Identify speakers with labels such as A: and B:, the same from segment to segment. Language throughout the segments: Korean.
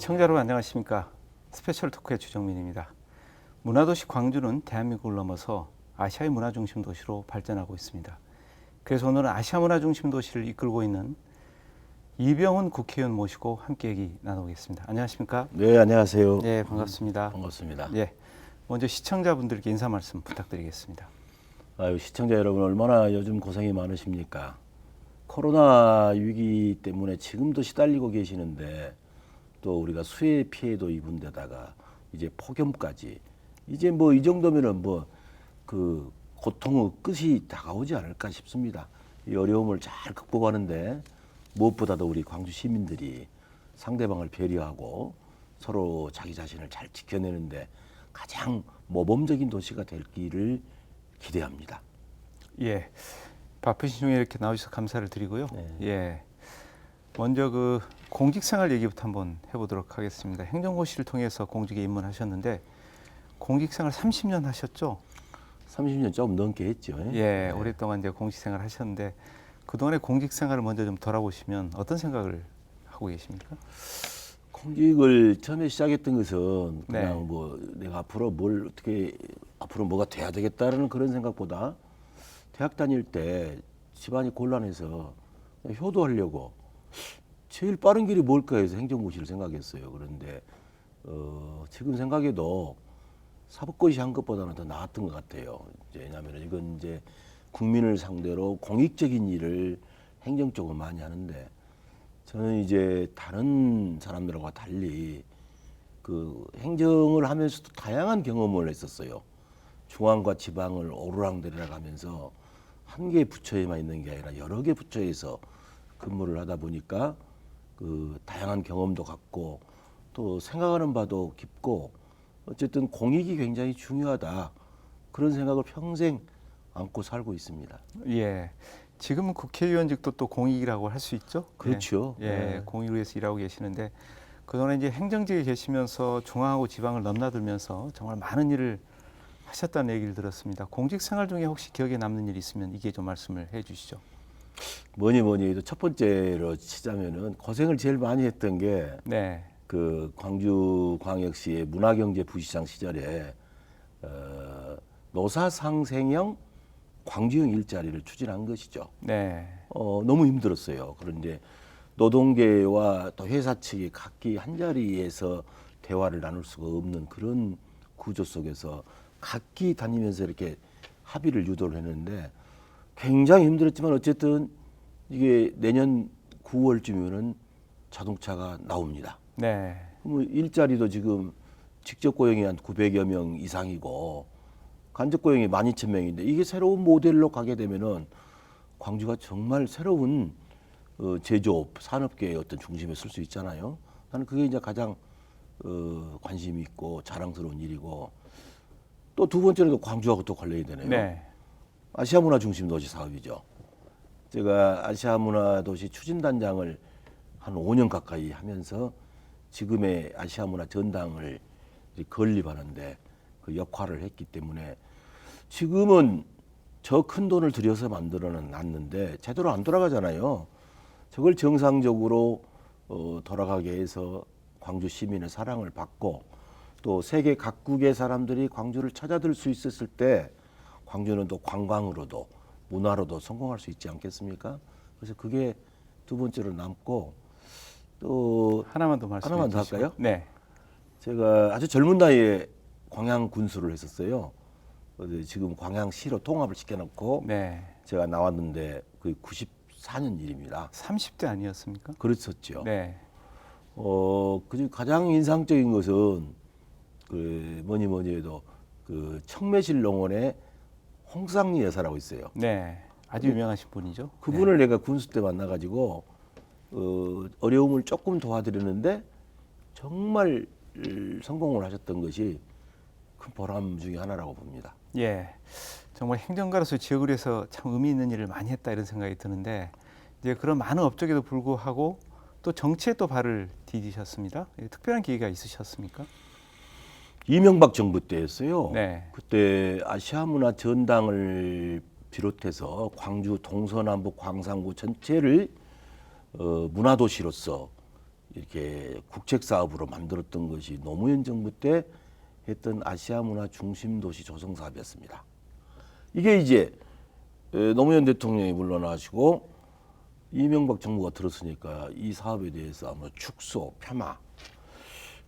A: 시청자 여러분 안녕하십니까. 스페셜 토크의 주정민입니다. 문화도시 광주는 대한민국을 넘어서 아시아의 문화중심 도시로 발전하고 있습니다. 그래서 오늘은 아시아 문화중심 도시를 이끌고 있는 이병훈 국회의원 모시고 함께 얘기 나누겠습니다. 안녕하십니까?
B: 네, 안녕하세요.
A: 네, 반갑습니다.
B: 반갑습니다.
A: 예, 먼저 시청자분들께 인사 말씀 부탁드리겠습니다.
B: 아유, 시청자 여러분 얼마나 요즘 고생이 많으십니까? 코로나 위기 때문에 지금도 시달리고 계시는데 또 우리가 수해 피해도 입은 데다가 이제 폭염까지 이제 뭐 이 정도면은 뭐 그 고통의 끝이 다가오지 않을까 싶습니다. 이 어려움을 잘 극복하는데 무엇보다도 우리 광주 시민들이 상대방을 배려하고 서로 자기 자신을 잘 지켜내는데 가장 모범적인 도시가 될 길을 기대합니다.
A: 예, 바쁘신 중에 이렇게 나오셔서 감사를 드리고요.
B: 네.
A: 예, 먼저 그 공직생활 얘기부터 한번 해보도록 하겠습니다. 행정고시를 통해서 공직에 입문하셨는데 공직생활 30년 하셨죠?
B: 30년 조금 넘게 했죠.
A: 예, 오랫동안 이제 공직생활 하셨는데 그동안의 공직생활을 먼저 좀 돌아보시면 어떤 생각을 하고 계십니까?
B: 공직을 처음에 시작했던 것은 그냥
A: 네.
B: 뭐 내가 앞으로 뭘 어떻게 앞으로 뭐가 돼야 되겠다라는 그런 생각보다 대학 다닐 때 집안이 곤란해서 그냥 효도하려고 제일 빠른 길이 뭘까 해서 행정고시를 생각했어요. 그런데 지금 생각해도 사법고시 한 것보다는 더 나았던 것 같아요. 이제 왜냐하면 이건 이제 국민을 상대로 공익적인 일을 행정 쪽으로 많이 하는데 저는 이제 다른 사람들과 달리 그 행정을 하면서도 다양한 경험을 했었어요. 중앙과 지방을 오르락내리락 하면서 한 개의 부처에만 있는 게 아니라 여러 개 부처에서 근무를 하다 보니까 그 다양한 경험도 갖고 또 생각하는 바도 깊고 어쨌든 공익이 굉장히 중요하다. 그런 생각을 평생 안고 살고 있습니다.
A: 예, 지금은 국회의원직도 또 공익이라고 할 수 있죠?
B: 그렇죠.
A: 예,
B: 네.
A: 공익을 위해서 일하고 계시는데 그동안 이제 행정직에 계시면서 중앙하고 지방을 넘나들면서 정말 많은 일을 하셨다는 얘기를 들었습니다. 공직생활 중에 혹시 기억에 남는 일이 있으면 이게 좀 말씀을 해주시죠.
B: 뭐니 해도 첫 번째로 치자면은 고생을 제일 많이 했던 게
A: 네,
B: 그 광주광역시의 문화경제부시장 시절에 노사상생형 광주형 일자리를 추진한 것이죠.
A: 네,
B: 너무 힘들었어요. 그런데 노동계와 또 회사 측이 각기 한 자리에서 대화를 나눌 수가 없는 그런 구조 속에서 각기 다니면서 이렇게 합의를 유도를 했는데 굉장히 힘들었지만 어쨌든 이게 내년 9월쯤이면은 자동차가 나옵니다.
A: 네,
B: 뭐 일자리도 지금 직접 고용이 한 900여 명 이상이고 간접 고용이 12,000명인데 이게 새로운 모델로 가게 되면은 광주가 정말 새로운 제조업, 산업계의 어떤 중심에 설 수 있잖아요. 나는 그게 이제 가장 관심이 있고 자랑스러운 일이고 또 두 번째로도 광주하고 또 관련이 되네요.
A: 네,
B: 아시아 문화 중심 도시 사업이죠. 제가 아시아 문화 도시 추진단장을 한 5년 가까이 하면서 지금의 아시아 문화 전당을 건립하는데 그 역할을 했기 때문에 지금은 저 큰 돈을 들여서 만들어는 놨는데 제대로 안 돌아가잖아요. 저걸 정상적으로 돌아가게 해서 광주 시민의 사랑을 받고 또 세계 각국의 사람들이 광주를 찾아들 수 있었을 때 광주는 또 관광으로도 문화로도 성공할 수 있지 않겠습니까? 그래서 그게 두 번째로 남고 또
A: 하나만 더 말씀해
B: 하나만 더
A: 주시고.
B: 할까요?
A: 네,
B: 제가 아주 젊은 나이에 광양 군수를 했었어요. 지금 광양시로 통합을 시켜놓고
A: 네,
B: 제가 나왔는데 그 94년 일입니다.
A: 30대 아니었습니까?
B: 그랬었죠.
A: 네,
B: 그중 가장 인상적인 것은 그 뭐니 해도 그 청매실 농원의 홍상리 여사라고 있어요.
A: 네, 아주 유명하신 분이죠.
B: 그분을 내가 군수 때 만나가지고 어려움을 조금 도와드렸는데 정말 성공을 하셨던 것이 큰 보람 중에 하나라고 봅니다.
A: 예, 정말 행정가로서 지역을 위해서 참 의미 있는 일을 많이 했다 이런 생각이 드는데 이제 그런 많은 업적에도 불구하고 또 정치에 또 발을 디디셨습니다. 특별한 계기가 있으셨습니까?
B: 이명박 정부 때였어요.
A: 네,
B: 그때 아시아 문화 전당을 비롯해서 광주 동서남북 광산구 전체를 문화도시로서 이렇게 국책 사업으로 만들었던 것이 노무현 정부 때 했던 아시아 문화 중심 도시 조성 사업이었습니다. 이게 이제 노무현 대통령이 물러나시고 이명박 정부가 들었으니까 이 사업에 대해서 아마 축소, 폄하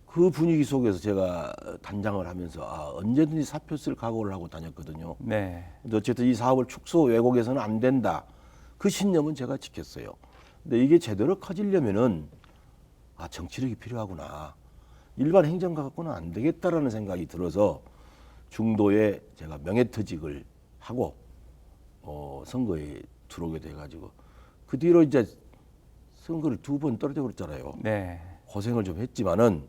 B: 그 분위기 속에서 제가 단장을 하면서 언제든지 사표 쓸 각오를 하고 다녔거든요.
A: 네.
B: 근데 어쨌든 이 사업을 축소 왜곡해서는 안 된다. 그 신념은 제가 지켰어요. 근데 이게 제대로 커지려면은 정치력이 필요하구나. 일반 행정가 갖고는 안 되겠다라는 생각이 들어서 중도에 제가 명예퇴직을 하고 선거에 들어오게 돼가지고 그 뒤로 이제 선거를 2번 떨어져 버렸잖아요.
A: 네.
B: 고생을 좀 했지만은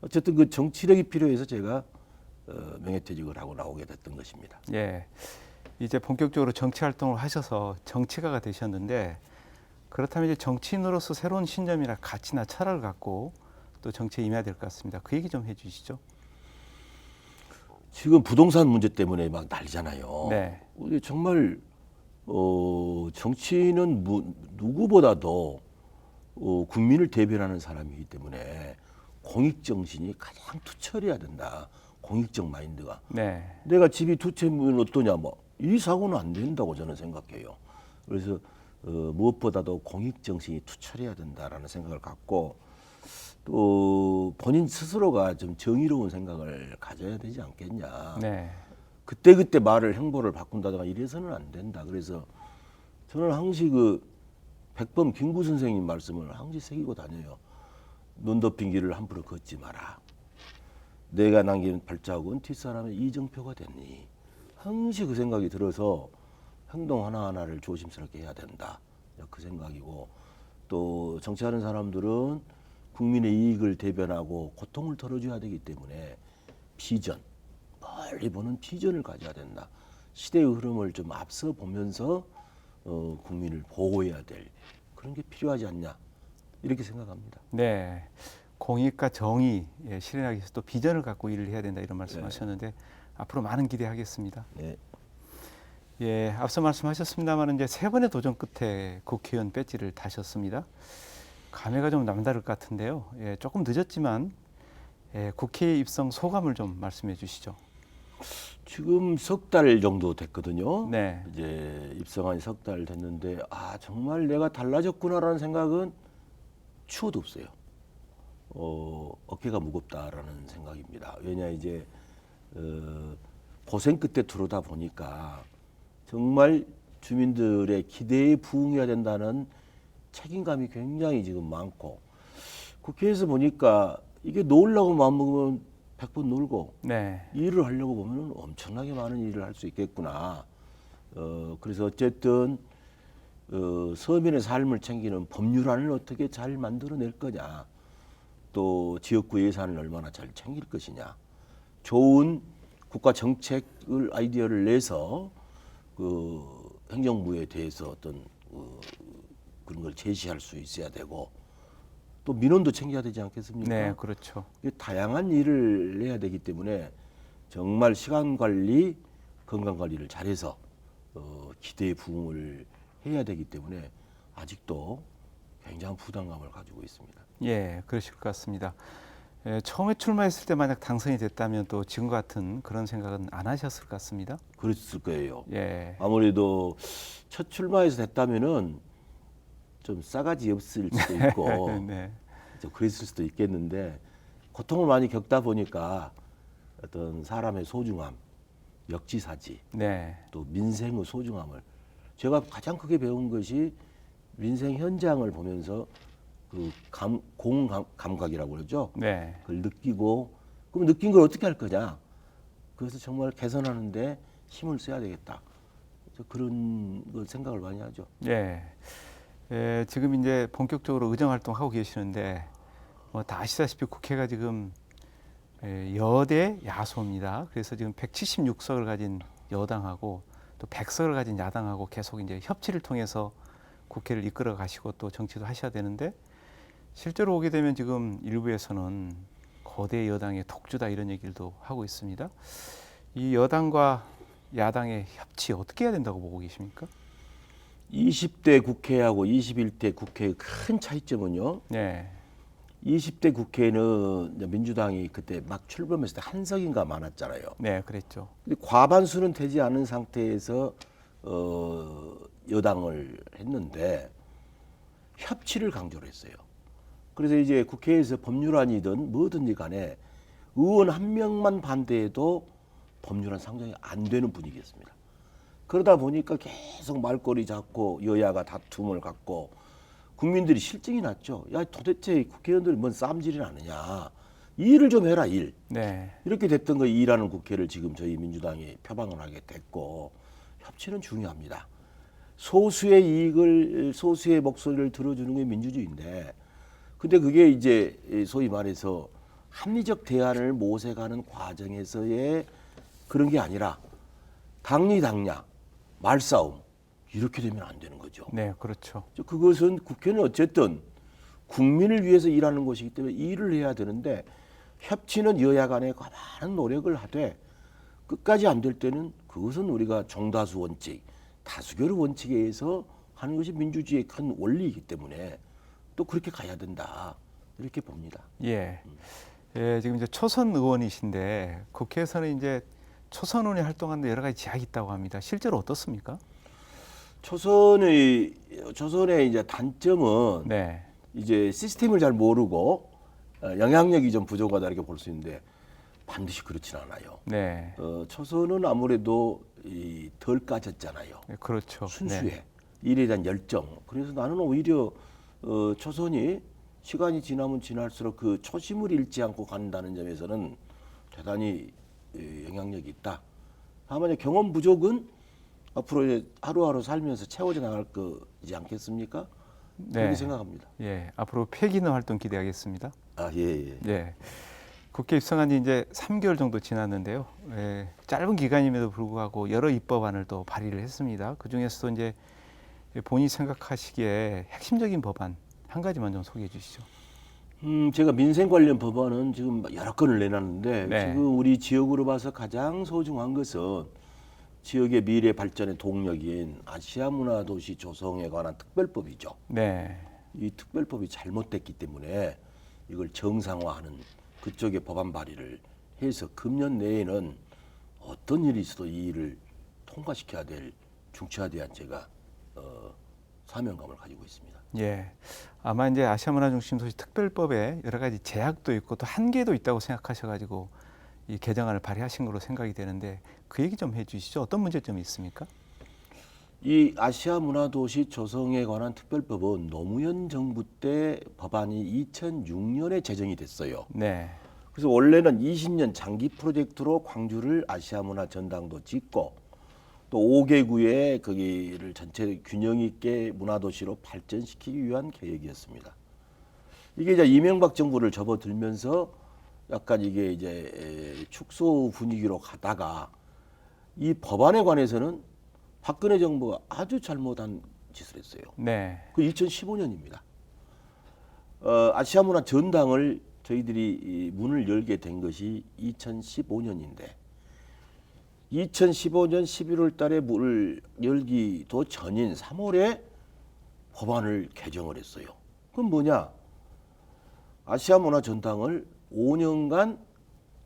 B: 어쨌든 그 정치력이 필요해서 제가 명예퇴직을 하고 나오게 됐던 것입니다.
A: 예. 이제 본격적으로 정치 활동을 하셔서 정치가가 되셨는데 그렇다면 이제 정치인으로서 새로운 신념이나 가치나 철학을 갖고 또 정치에 임해야 될 것 같습니다. 그 얘기 좀 해주시죠.
B: 지금 부동산 문제 때문에 막 난리잖아요.
A: 네.
B: 우리 정말 정치인은 누구보다도 국민을 대변하는 사람이기 때문에 공익 정신이 가장 투철해야 된다. 공익적 마인드가.
A: 네.
B: 내가 집이 2채면 어떠냐, 이 사고는 안 된다고 저는 생각해요. 그래서 무엇보다도 공익 정신이 투철해야 된다라는 생각을 갖고 또 본인 스스로가 좀 정의로운 생각을 가져야 되지 않겠냐.
A: 네.
B: 그때 말을 행보를 바꾼다든가 이래서는 안 된다. 그래서 저는 항시 백범 김구 선생님 말씀을 항시 새기고 다녀요. 눈 덮인 길을 함부로 걷지 마라. 내가 남긴 발자국은 뒷사람의 이정표가 됐니. 항시 그 생각이 들어서 행동 하나하나를 조심스럽게 해야 된다. 그 생각이고 또 정치하는 사람들은 국민의 이익을 대변하고 고통을 덜어줘야 되기 때문에 비전, 멀리 보는 비전을 가져야 된다. 시대의 흐름을 좀 앞서 보면서 국민을 보호해야 될 그런 게 필요하지 않냐 이렇게 생각합니다.
A: 네. 공익과 정의 실현하기 위해서 또 비전을 갖고 일을 해야 된다 이런 말씀하셨는데 앞으로 많은 기대하겠습니다.
B: 네.
A: 예, 앞서 말씀하셨습니다만 이제 3번의 도전 끝에 국회의원 배지를 다셨습니다. 감회가 좀 남다를 것 같은데요. 예, 조금 늦었지만 국회에 입성 소감을 좀 말씀해 주시죠.
B: 지금 석 달 정도 됐거든요.
A: 네.
B: 이제 입성한 석 달 됐는데 정말 내가 달라졌구나라는 생각은 추워도 없어요. 어깨가 무겁다라는 생각입니다. 왜냐 이제 고생 끝에 들어오다 보니까 정말 주민들의 기대에 부응해야 된다는 책임감이 굉장히 지금 많고 국회에서 보니까 이게 놀라고 마음먹으면 100번 놀고
A: 네.
B: 일을 하려고 보면 엄청나게 많은 일을 할 수 있겠구나. 그래서 어쨌든 서민의 삶을 챙기는 법률안을 어떻게 잘 만들어낼 거냐. 또 지역구 예산을 얼마나 잘 챙길 것이냐. 좋은 국가 정책을 아이디어를 내서 행정부에 대해서 어떤 그런 걸 제시할 수 있어야 되고 또 민원도 챙겨야 되지 않겠습니까?
A: 네, 그렇죠.
B: 다양한 일을 해야 되기 때문에 정말 시간 관리, 건강 관리를 잘해서 기대에 부응을 해야 되기 때문에 아직도 굉장한 부담감을 가지고 있습니다.
A: 예, 그러실 것 같습니다. 처음에 출마했을 때 만약 당선이 됐다면 또 지금 같은 그런 생각은 안 하셨을 것 같습니다.
B: 그랬을 거예요.
A: 예.
B: 아무래도 첫 출마에서 됐다면은 좀 싸가지 없을 수도 있고
A: 네.
B: 좀 그랬을 수도 있겠는데 고통을 많이 겪다 보니까 어떤 사람의 소중함, 역지사지,
A: 네.
B: 또 민생의 소중함을 제가 가장 크게 배운 것이 민생 현장을 보면서 공감각이라고 그러죠.
A: 네.
B: 그걸 느끼고 그럼 느낀 걸 어떻게 할 거냐. 그래서 정말 개선하는데 힘을 써야 되겠다. 그런 걸 생각을 많이 하죠.
A: 예. 지금 이제 본격적으로 의정 활동하고 계시는데 다 아시다시피 국회가 지금 여대 야소입니다. 그래서 지금 176석을 가진 여당하고 또 100석을 가진 야당하고 계속 이제 협치를 통해서 국회를 이끌어 가시고 또 정치도 하셔야 되는데 실제로 오게 되면 지금 일부에서는 거대 여당의 독주다 이런 얘기도 하고 있습니다. 이 여당과 야당의 협치 어떻게 해야 된다고 보고 계십니까?
B: 20대 국회하고 21대 국회의 큰 차이점은요.
A: 네.
B: 20대 국회에는 이제 민주당이 그때 막 출범했을 때 한석인가 많았잖아요.
A: 네, 그랬죠.
B: 근데 과반수는 되지 않은 상태에서 여당을 했는데 협치를 강조를 했어요. 그래서 이제 국회에서 법률안이든 뭐든지 간에 의원 한 명만 반대해도 법률안 상정이 안 되는 분위기였습니다. 그러다 보니까 계속 말꼬리 잡고 여야가 다툼을 갖고 국민들이 실증이 났죠. 야, 도대체 국회의원들이 뭔 쌈질이 나느냐. 일을 좀 해라, 일.
A: 네,
B: 이렇게 됐던 거 일하는 국회를 지금 저희 민주당이 표방을 하게 됐고 협치는 중요합니다. 소수의 이익을 소수의 목소리를 들어주는 게 민주주의인데 근데 그게 이제 소위 말해서 합리적 대안을 모색하는 과정에서의 그런 게 아니라 당리당략, 말싸움 이렇게 되면 안 되는 거죠.
A: 네, 그렇죠.
B: 그것은 국회는 어쨌든 국민을 위해서 일하는 것이기 때문에 일을 해야 되는데 협치는 여야 간에 많은 노력을 하되 끝까지 안 될 때는 그것은 우리가 정다수 원칙, 다수결 원칙에 의해서 하는 것이 민주주의의 큰 원리이기 때문에 또 그렇게 가야 된다 이렇게 봅니다.
A: 예. 예, 지금 이제 초선 의원이신데 국회에서는 이제 초선 의원이 활동하는데 여러 가지 제약이 있다고 합니다. 실제로 어떻습니까?
B: 초선의 이제 단점은
A: 네,
B: 이제 시스템을 잘 모르고 영향력이 좀 부족하다 이렇게 볼 수 있는데 반드시 그렇진 않아요.
A: 네,
B: 초선은 아무래도 덜 까졌잖아요.
A: 그렇죠.
B: 순수해.
A: 네.
B: 일에 대한 열정. 그래서 나는 오히려 초선이 시간이 지나면 지날수록 그 초심을 잃지 않고 간다는 점에서는 대단히 영향력이 있다. 다만 이제 경험 부족은 앞으로 이제 하루하루 살면서 채워져 나갈 거지 않겠습니까? 그렇게
A: 네.
B: 생각합니다.
A: 예, 앞으로 폐기 있는 활동 기대하겠습니다.
B: 아, 예, 예.
A: 예. 국회 입성한 지 이제 3개월 정도 지났는데요. 예, 짧은 기간임에도 불구하고 여러 입법안을 또 발의를 했습니다. 그 중에서도 이제 본인이 생각하시기에 핵심적인 법안 한 가지만 좀 소개해 주시죠.
B: 제가 민생 관련 법안은 지금 여러 건을 내놨는데
A: 네.
B: 지금 우리 지역으로 봐서 가장 소중한 것은 지역의 미래 발전의 동력인 아시아 문화도시 조성에 관한 특별법이죠.
A: 네,
B: 이 특별법이 잘못됐기 때문에 이걸 정상화하는 그쪽에 법안 발의를 해서 금년 내에는 어떤 일이 있어도 이 일을 통과시켜야 될 중차대한 제가 사명감을 가지고 있습니다.
A: 예. 아마 이제 아시아 문화 중심 도시 특별법에 여러 가지 제약도 있고 또 한계도 있다고 생각하셔가지고 이 개정안을 발의하신 걸로 생각이 되는데 그 얘기 좀 해주시죠. 어떤 문제점이 있습니까?
B: 이 아시아 문화도시 조성에 관한 특별법은 노무현 정부 때 법안이 2006년에 제정이 됐어요.
A: 네,
B: 그래서 원래는 20년 장기 프로젝트로 광주를 아시아 문화 전당도 짓고 또 5개구의 거기를 전체 균형 있게 문화도시로 발전시키기 위한 계획이었습니다. 이게 이제 이명박 정부를 접어들면서 약간 이게 이제 축소 분위기로 가다가 이 법안에 관해서는 박근혜 정부가 아주 잘못한 짓을 했어요.
A: 네,
B: 그 2015년입니다. 아시아 문화 전당을 저희들이 문을 열게 된 것이 2015년인데 2015년 11월 달에 문을 열기도 전인 3월에 법안을 개정을 했어요. 그럼 뭐냐? 아시아 문화 전당을 5년간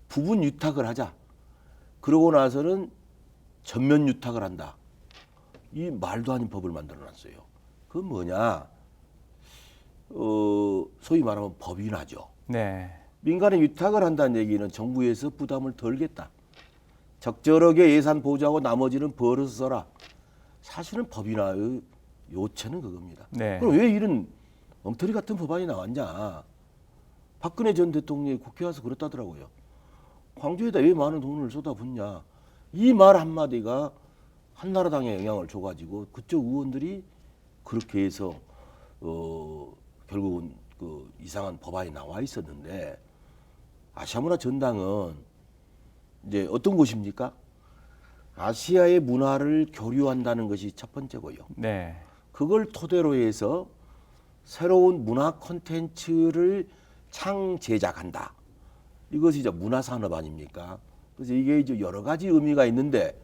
B: 부분 유탁을 하자. 그러고 나서는 전면 유탁을 한다. 이 말도 아닌 법을 만들어 놨어요. 그건 뭐냐? 소위 말하면 법인화죠.
A: 네,
B: 민간에 위탁을 한다는 얘기는 정부에서 부담을 덜겠다. 적절하게 예산 보조하고 나머지는 벌어서 써라. 사실은 법인화의 요체는 그겁니다.
A: 네.
B: 그럼 왜 이런 엉터리 같은 법안이 나왔냐? 박근혜 전 대통령이 국회 와서 그랬다더라고요. 광주에다 왜 많은 돈을 쏟아붓냐? 이 말 한마디가 한나라당에 영향을 줘가지고 그쪽 의원들이 그렇게 해서 결국은 그 이상한 법안이 나와 있었는데 아시아문화 전당은 이제 어떤 곳입니까? 아시아의 문화를 교류한다는 것이 첫 번째고요.
A: 네,
B: 그걸 토대로 해서 새로운 문화 콘텐츠를 창제작한다. 이것이 이제 문화산업 아닙니까? 그래서 이게 이제 여러 가지 의미가 있는데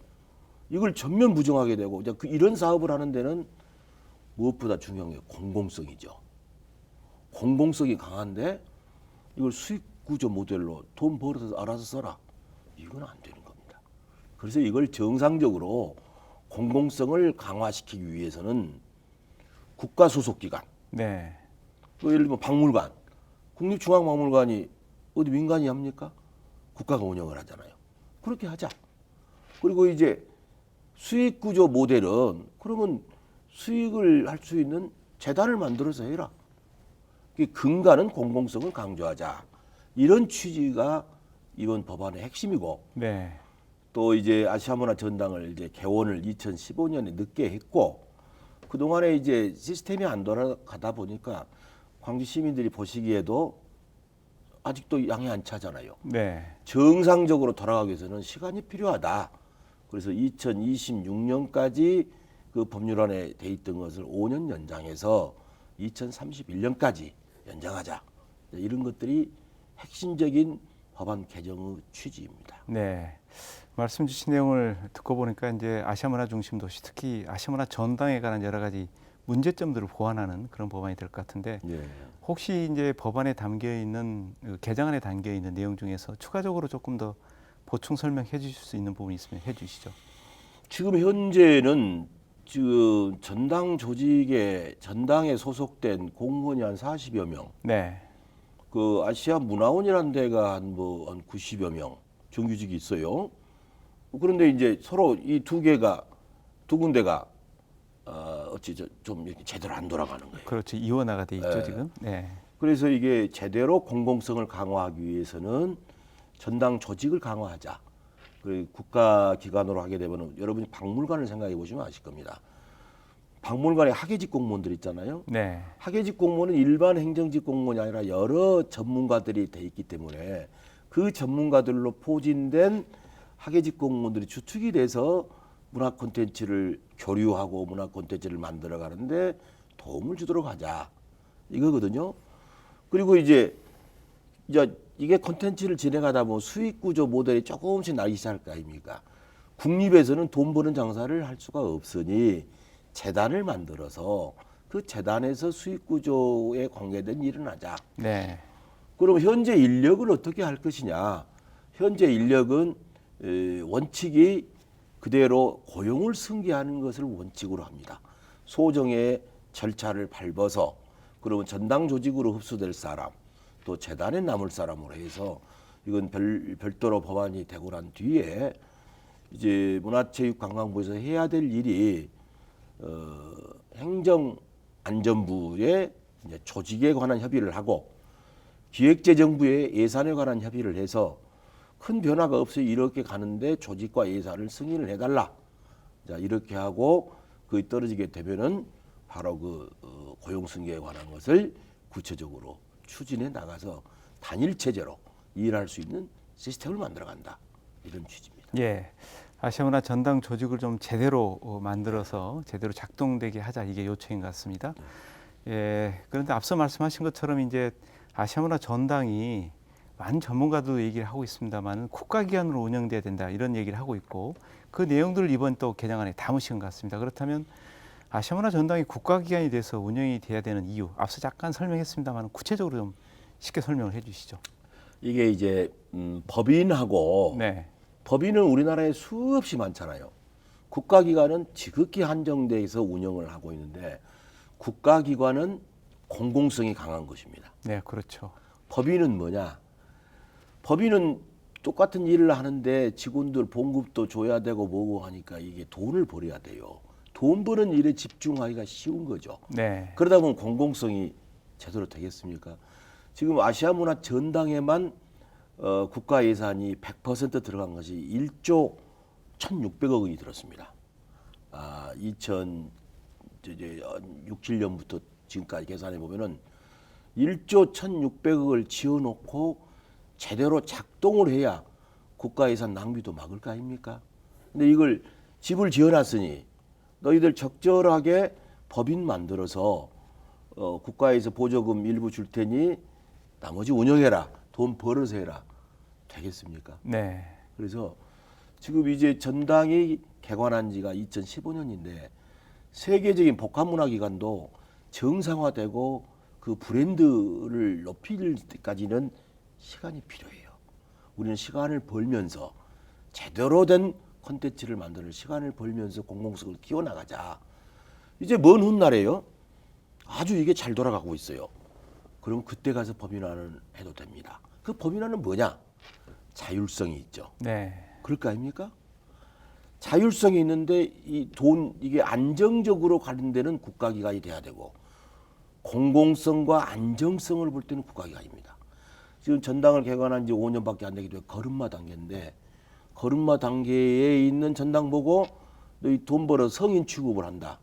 B: 이걸 전면 부정하게 되고 이제 이런 사업을 하는 데는 무엇보다 중요한 게 공공성이죠. 공공성이 강한데 이걸 수익 구조 모델로 돈 벌어서 알아서 써라. 이건 안 되는 겁니다. 그래서 이걸 정상적으로 공공성을 강화시키기 위해서는 국가 소속 기관,
A: 네.
B: 또 예를 들면 박물관, 국립중앙박물관이 어디 민간이 합니까? 국가가 운영을 하잖아요. 그렇게 하자. 그리고 이제 수익 구조 모델은 그러면 수익을 할 수 있는 재단을 만들어서 해라. 그 근간은 공공성을 강조하자. 이런 취지가 이번 법안의 핵심이고,
A: 네.
B: 또 이제 아시아문화 전당을 이제 개원을 2015년에 늦게 했고, 그 동안에 이제 시스템이 안 돌아가다 보니까 광주 시민들이 보시기에도 아직도 양이 안 차잖아요.
A: 네.
B: 정상적으로 돌아가기 위해서는 시간이 필요하다. 그래서 2026년까지 그 법률안에 돼 있던 것을 5년 연장해서 2031년까지 연장하자. 이런 것들이 핵심적인 법안 개정의 취지입니다.
A: 네. 말씀 주신 내용을 듣고 보니까 이제 아시아문화 중심 도시, 특히 아시아문화 전당에 관한 여러 가지 문제점들을 보완하는 그런 법안이 될 것 같은데,
B: 예.
A: 혹시 이제 법안에 담겨 있는 개정안에 담겨 있는 내용 중에서 추가적으로 조금 더 보충 설명해 주실 수 있는 부분이 있으면 해 주시죠.
B: 지금 현재는 지금 전당에 소속된 공무원이 한 40여 명,
A: 네.
B: 그 아시아 문화원이라는 데가 한 90여 명 정규직이 있어요. 그런데 이제 서로 이 두 군데가 어찌 좀 이렇게 제대로 안 돌아가는 거예요.
A: 그렇죠. 이원화가 돼 있죠,
B: 네.
A: 지금. 네.
B: 그래서 이게 제대로 공공성을 강화하기 위해서는 전당 조직을 강화하자. 그리고 국가 기관으로 하게 되면 여러분이 박물관을 생각해 보시면 아실 겁니다. 박물관에 학예직 공무원들 있잖아요.
A: 네.
B: 학예직 공무원은 일반 행정직 공무원이 아니라 여러 전문가들이 돼 있기 때문에 그 전문가들로 포진된 학예직 공무원들이 주축이 돼서 문화 콘텐츠를 교류하고 문화 콘텐츠를 만들어 가는데 도움을 주도록 하자. 이거거든요. 그리고 이제 이게 콘텐츠를 진행하다 보면 수익 구조 모델이 조금씩 나기 시작할 거 아닙니까? 국립에서는 돈 버는 장사를 할 수가 없으니 재단을 만들어서 그 재단에서 수익 구조에 관계된 일을 하자.
A: 네.
B: 그럼 현재 인력을 어떻게 할 것이냐? 현재 인력은 원칙이 그대로 고용을 승계하는 것을 원칙으로 합니다. 소정의 절차를 밟아서 그러면 전당 조직으로 흡수될 사람, 또 재단에 남을 사람으로 해서 이건 별도로 법안이 되고 난 뒤에 이제 문화체육관광부에서 해야 될 일이 행정안전부의 이제 조직에 관한 협의를 하고 기획재정부의 예산에 관한 협의를 해서 큰 변화가 없이 이렇게 가는데 조직과 예산을 승인을 해달라. 자, 이렇게 하고 그게 떨어지게 되면은 바로 그 고용승계에 관한 것을 구체적으로 추진해 나가서 단일 체제로 일할 수 있는 시스템을 만들어간다. 이런 취지입니다.
A: 예. 아시아문화 전당 조직을 좀 제대로 만들어서 제대로 작동되게 하자, 이게 요청인 것 같습니다. 예. 그런데 앞서 말씀하신 것처럼 이제 아시아문화 전당이 많은 전문가도 얘기를 하고 있습니다만 국가기관으로 운영돼야 된다, 이런 얘기를 하고 있고, 그 내용들을 이번 또 개정안에 담으신 것 같습니다. 그렇다면 아시아문화 전당이 국가기관이 돼서 운영이 돼야 되는 이유, 앞서 잠깐 설명했습니다만 구체적으로 좀 쉽게 설명을 해주시죠.
B: 이게 이제 법인하고
A: 네.
B: 법인은 우리나라에 수없이 많잖아요. 국가기관은 지극히 한정돼서 운영을 하고 있는데 국가기관은 공공성이 강한 것입니다.
A: 네, 그렇죠.
B: 법인은 뭐냐? 법인은 똑같은 일을 하는데 직원들 봉급도 줘야 되고 뭐고 하니까 이게 돈을 벌어야 돼요. 돈 버는 일에 집중하기가 쉬운 거죠.
A: 네.
B: 그러다 보면 공공성이 제대로 되겠습니까? 지금 아시아문화 전당에만 국가 예산이 100% 들어간 것이 1조 1,600억 원이 들었습니다. 2006, 7년부터 지금까지 계산해 보면은 1조 1,600억을 지어놓고 제대로 작동을 해야 국가 예산 낭비도 막을 거 아닙니까? 근데 이걸 집을 지어놨으니 너희들 적절하게 법인 만들어서 국가에서 보조금 일부 줄 테니 나머지 운영해라. 돈 벌어서 해라. 되겠습니까?
A: 네.
B: 그래서 지금 이제 전당이 개관한 지가 2015년인데 세계적인 복합문화기관도 정상화되고 그 브랜드를 높일 때까지는 시간이 필요해요. 우리는 시간을 벌면서 제대로 된 콘텐츠를 만드는 시간을 벌면서 공공성을 키워나가자. 이제 먼 훗날에요. 아주 이게 잘 돌아가고 있어요. 그럼 그때 가서 법인화는 해도 됩니다. 그 법인화는 뭐냐? 자율성이 있죠.
A: 네.
B: 그럴 거 아닙니까? 자율성이 있는데 이게 안정적으로 가는 데는 국가기관이 돼야 되고 공공성과 안정성을 볼 때는 국가기관입니다. 지금 전당을 개관한 지 5년밖에 안 되기 때문에 걸음마 단계인데 걸음마 단계에 있는 전당 보고 너희 돈 벌어 성인 취급을 한다.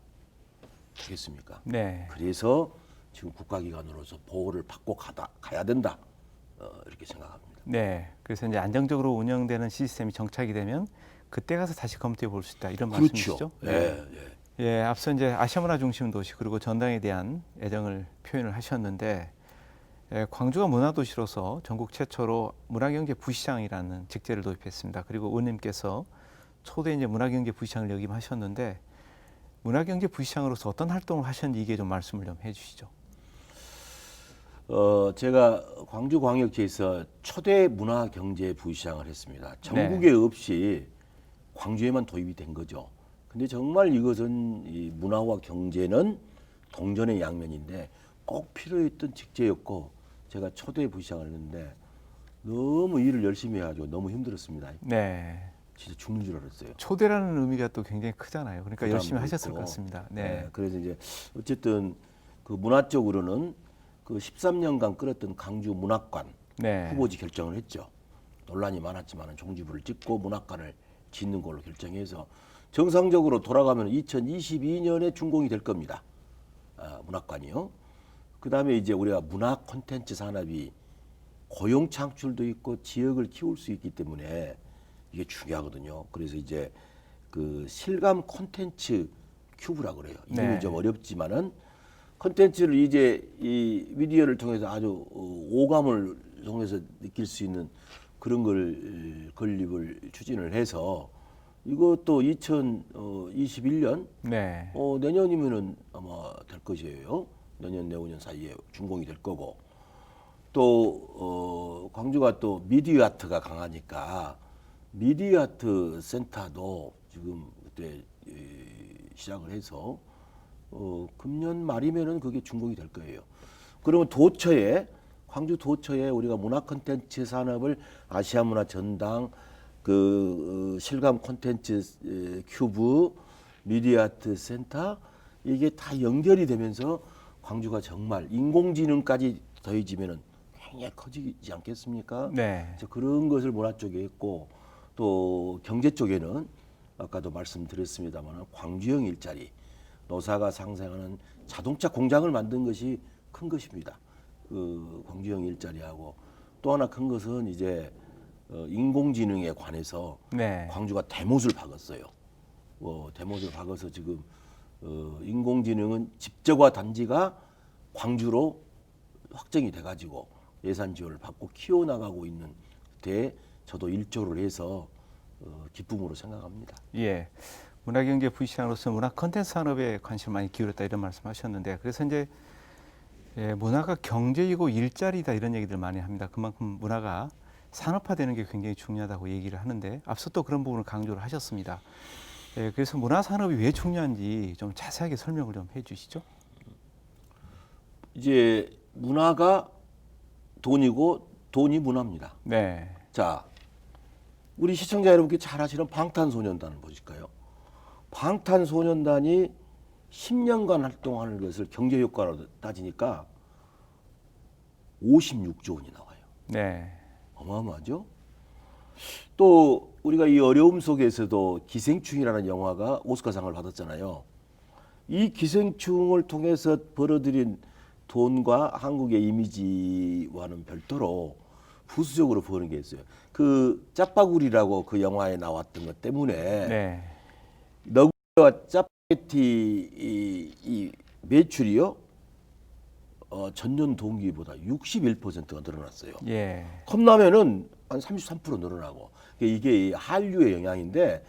B: 되겠습니까?
A: 네.
B: 그래서 지금 국가기관으로서 보호를 받고 가야 된다. 이렇게 생각합니다.
A: 네. 그래서 이제 안정적으로 운영되는 시스템이 정착이 되면 그때 가서 다시 검토해 볼 수 있다. 이런
B: 그렇죠.
A: 말씀이시죠?
B: 네.
A: 예, 앞서 이제 아시아문화 중심 도시 그리고 전당에 대한 애정을 표현을 하셨는데 광주가 문화도시로서 전국 최초로 문화경제 부시장이라는 직제를 도입했습니다. 그리고 의원님께서 초대 이제 문화경제 부시장을 역임하셨는데 문화경제 부시장으로서 어떤 활동을 하셨는지 이게 좀 말씀을 좀 해주시죠.
B: 제가 광주광역시에서 초대 문화경제 부시장을 했습니다. 전국에 없이 광주에만 도입이 된 거죠. 근데 정말 이것은 이 문화와 경제는 동전의 양면인데 꼭 필요했던 직제였고 제가 초대 부시장을 했는데 너무 일을 열심히 해가지고 너무 힘들었습니다.
A: 네.
B: 진짜 죽는 줄 알았어요.
A: 초대라는 의미가 또 굉장히 크잖아요. 그러니까 열심히 하셨을
B: 있고.
A: 것 같습니다.
B: 네. 그래서 이제 어쨌든 그 문화 쪽으로는 그 13년간 끌었던 강주 문학관
A: 네.
B: 후보지 결정을 했죠. 논란이 많았지만 종지부를 찍고 문학관을 짓는 걸로 결정해서 정상적으로 돌아가면 2022년에 준공이 될 겁니다. 문학관이요. 그다음에 이제 우리가 문화 콘텐츠 산업이 고용 창출도 있고 지역을 키울 수 있기 때문에 이게 중요하거든요. 그래서 이제 그 실감 콘텐츠 큐브라 그래요. 이름이 좀 어렵지만은 콘텐츠를 이제 이 미디어를 통해서 아주 오감을 통해서 느낄 수 있는 그런 걸 건립을 추진을 해서 이것도 2021년
A: 네.
B: 내년이면은 아마 될 것이에요. 내년 내후년 사이에 준공이 될 거고 또 광주가 또 미디어 아트가 강하니까 미디어 아트 센터도 지금 그때 시작을 해서 금년 말이면은 그게 준공이 될 거예요. 그러면 도처에 광주 도처에 우리가 문화 콘텐츠 산업을 아시아 문화 전당 그 실감 콘텐츠 큐브 미디어 아트 센터 이게 다 연결이 되면서 광주가 정말 인공지능까지 더해지면은 굉장히 커지지 않겠습니까?
A: 네.
B: 그래서 그런 것을 문화 쪽에 있고 또 경제 쪽에는 아까도 말씀드렸습니다만 광주형 일자리 노사가 상생하는 자동차 공장을 만든 것이 큰 것입니다. 그 광주형 일자리하고 또 하나 큰 것은 이제 인공지능에 관해서
A: 네.
B: 광주가 대못을 박았어요. 대못을 박아서 지금 인공지능은 집적화 단지가 광주로 확정이 돼가지고 예산 지원을 받고 키워나가고 있는 데 저도 일조를 해서 기쁨으로 생각합니다.
A: 예. 문화경제 부시장으로서 문화 콘텐츠 산업에 관심을 많이 기울였다 이런 말씀하셨는데 그래서 이제 문화가 경제이고 일자리다 이런 얘기들 많이 합니다. 그만큼 문화가 산업화되는 게 굉장히 중요하다고 얘기를 하는데 앞서 또 그런 부분을 강조를 하셨습니다. 그래서 문화 산업이 왜 중요한지 좀 자세하게 설명을 좀 해주시죠.
B: 이제 문화가 돈이고 돈이 문화입니다.
A: 네.
B: 자, 우리 시청자 여러분께 잘 아시는 방탄소년단을 보실까요? 방탄소년단이 10년간 활동하는 것을 경제 효과로 따지니까 56조 원이 나와요.
A: 네.
B: 어마어마하죠? 또 우리가 이 어려움 속에서도 기생충이라는 영화가 오스카상을 받았잖아요. 이 기생충을 통해서 벌어들인 돈과 한국의 이미지와는 별도로 부수적으로 버는 게 있어요. 그 짜파구리라고 그 영화에 나왔던 것 때문에
A: 네.
B: 너구리와 짜파게티 이 매출이요 전년 동기보다 61%가 늘어났어요.
A: 예.
B: 컵라면은 한 33% 늘어나고 이게 이 한류의 영향인데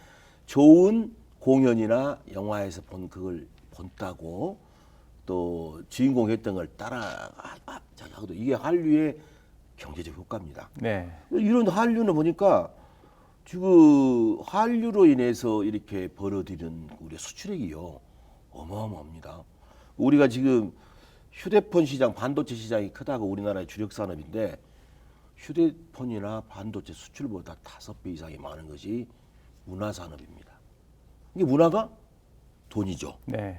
B: 좋은 공연이나 영화에서 본 그걸 본다고 또 주인공 했던 걸 따라 하고도 이게 한류의 경제적 효과입니다.
A: 네.
B: 이런 한류는 보니까 지금 한류로 인해서 이렇게 벌어들이는 우리 수출액이요 어마어마합니다. 우리가 지금 휴대폰 시장, 반도체 시장이 크다고 우리나라의 주력 산업인데 휴대폰이나 반도체 수출보다 5배 이상이 많은 것이 문화 산업입니다. 이게 문화가 돈이죠.
A: 네.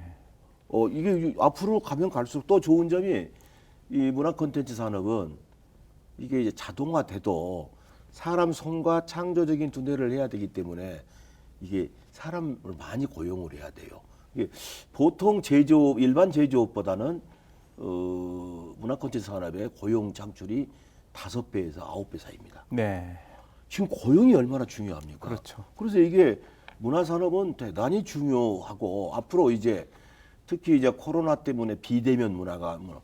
B: 이게 앞으로 가면 갈수록 또 좋은 점이 이 문화 콘텐츠 산업은 이게 이제 자동화돼도 사람 손과 창조적인 두뇌를 해야 되기 때문에 이게 사람을 많이 고용을 해야 돼요. 이게 보통 제조업, 일반 제조업보다는 문화 콘텐츠 산업의 고용 창출이 5배에서 9배 사이입니다.
A: 네.
B: 지금 고용이 얼마나 중요합니까?
A: 그렇죠.
B: 그래서 이게 문화 산업은 대단히 중요하고 앞으로 이제 특히 이제 코로나 때문에 비대면 문화가 뭐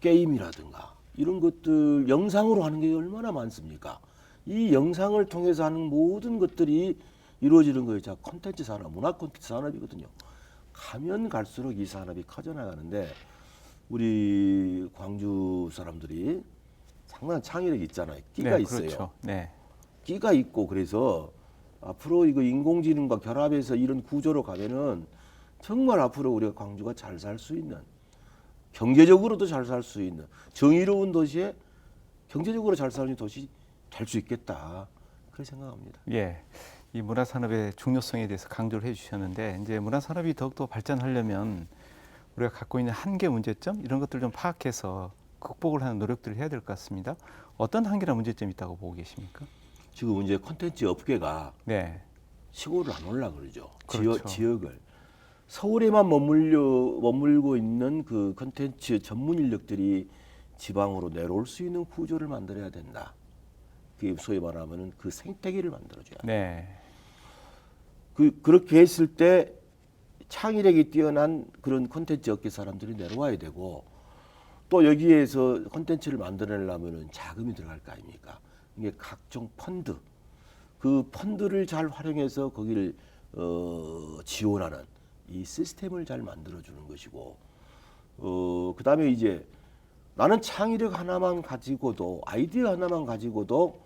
B: 게임이라든가 이런 것들 영상으로 하는 게 얼마나 많습니까? 이 영상을 통해서 하는 모든 것들이 이루어지는 거예요. 자, 콘텐츠 산업, 문화 콘텐츠 산업이거든요. 가면 갈수록 이 산업이 커져나가는데 우리 광주 사람들이 상당한 창의력이 있잖아요. 끼가
A: 네,
B: 있어요.
A: 그렇죠. 네.
B: 끼가 있고 그래서 앞으로 이거 인공지능과 결합해서 이런 구조로 가면은 정말 앞으로 우리가 광주가 잘 살 수 있는 경제적으로도 잘 살 수 있는 정의로운 도시에 경제적으로 잘 사는 도시 될 수 있겠다. 그렇게 생각합니다.
A: 예. 이 문화산업의 중요성에 대해서 강조를 해주셨는데 이제 문화산업이 더욱더 발전하려면 우리가 갖고 있는 한계 문제점 이런 것들 좀 파악해서 극복을 하는 노력들을 해야 될 것 같습니다. 어떤 한계나 문제점이 있다고 보고 계십니까?
B: 지금 이제 콘텐츠 업계가
A: 네.
B: 시골을 안 올라 그러죠.
A: 그렇죠.
B: 지역을 서울에만 머물고 있는 그 콘텐츠 전문 인력들이 지방으로 내려올 수 있는 구조를 만들어야 된다. 그 소위 말하면은 그 생태계를 만들어줘야 돼.
A: 네.
B: 그렇게 했을 때 창의력이 뛰어난 그런 콘텐츠 업계 사람들이 내려와야 되고 또 여기에서 콘텐츠를 만들어내려면은 자금이 들어갈 거 아닙니까? 이게 각종 펀드, 그 펀드를 잘 활용해서 거기를 지원하는 이 시스템을 잘 만들어주는 것이고, 그다음에 이제 나는 창의력 하나만 가지고도 아이디어 하나만 가지고도